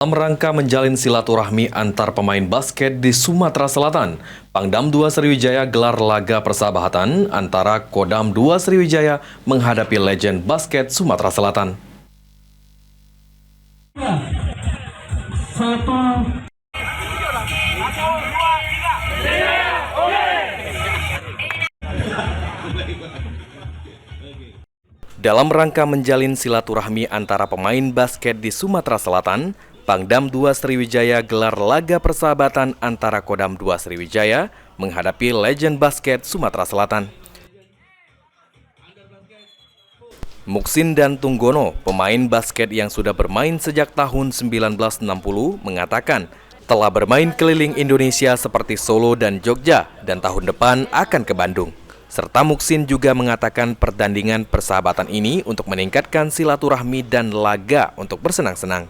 Dalam rangka menjalin silaturahmi antar pemain basket di Sumatera Selatan, Pangdam 2 Sriwijaya gelar laga persahabatan antara Kodam 2 Sriwijaya menghadapi legend basket Sumatera Selatan. Dalam rangka menjalin silaturahmi antara pemain basket di Sumatera Selatan, Pangdam 2 Sriwijaya gelar laga persahabatan antara Kodam 2 Sriwijaya menghadapi legend basket Sumatera Selatan. Muksin dan Tunggono, pemain basket yang sudah bermain sejak tahun 1960, mengatakan telah bermain keliling Indonesia seperti Solo dan Jogja dan tahun depan akan ke Bandung. Serta Muksin juga mengatakan pertandingan persahabatan ini untuk meningkatkan silaturahmi dan laga untuk bersenang-senang.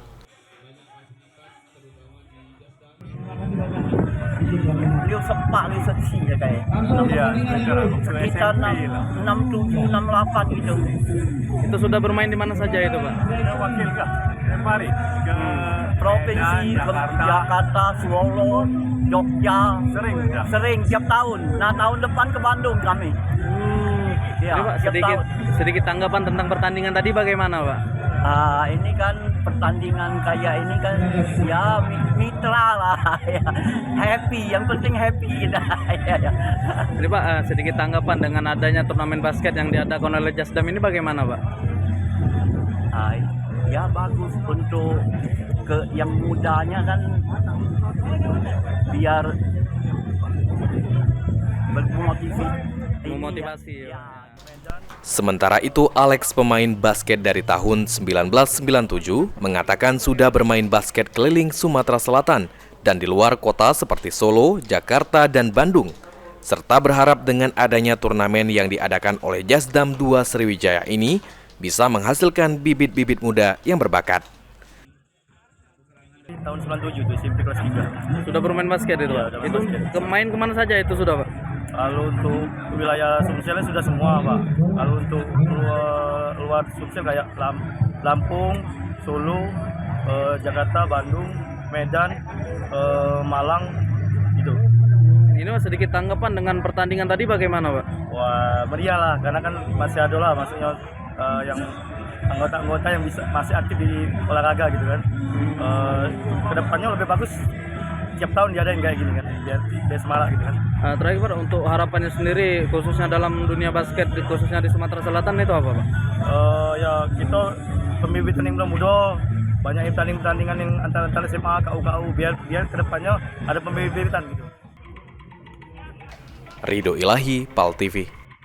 Beliau sempat research ya kayak. Sekitar 67, 68 gitu. Itu sudah bermain di mana saja itu, Pak? Wakil kah? Mari ke Provinsi Jakarta, Solo, Jogja, sering tiap tahun. Nah, tahun depan ke Bandung kami. Ya, Jadi, Pak, tiap sedikit tanggapan tentang pertandingan tadi bagaimana, Pak? Ini kan pertandingan kayak ini kan ya mitra lah ya. Happy, yang penting happy kita. Ya. Jadi, Pak, sedikit tanggapan dengan adanya turnamen basket yang diadakan oleh Jasdam ini bagaimana, Pak? Ya bagus untuk yang mudanya kan biar Memotivasi. Ya. Sementara itu, Alex, pemain basket dari tahun 1997, mengatakan sudah bermain basket keliling Sumatera Selatan dan di luar kota seperti Solo, Jakarta, dan Bandung, serta berharap dengan adanya turnamen yang diadakan oleh Jasdam 2 Sriwijaya ini bisa menghasilkan bibit-bibit muda yang berbakat. tahun 97 itu SMP kelas 3. Sudah bermain basket itu, Pak? Iya, Itu main kemana saja itu sudah, Pak? Lalu untuk wilayah Sumsel sudah semua, Pak. Lalu untuk luar Sumsel kayak Lampung, Solo, Jakarta, Bandung, Medan, Malang gitu. Ini, Mas, sedikit tanggapan dengan pertandingan tadi bagaimana, Pak? Wah, meriah lah, karena kan masih ada lah, maksudnya yang anggota-anggota yang masih aktif di olahraga gitu kan. Kedepannya lebih bagus tiap tahun diadain kayak gini kan, biar semangat gitu kan. Terakhir, Pak, untuk harapannya sendiri khususnya dalam dunia basket khususnya di Sumatera Selatan itu apa, Pak? Ya kita pembibitan yang muda, banyak pertandingan yang antara SMA, KU, biar kedepannya ada pembibitan gitu. Ridho Ilahi, PAL TV.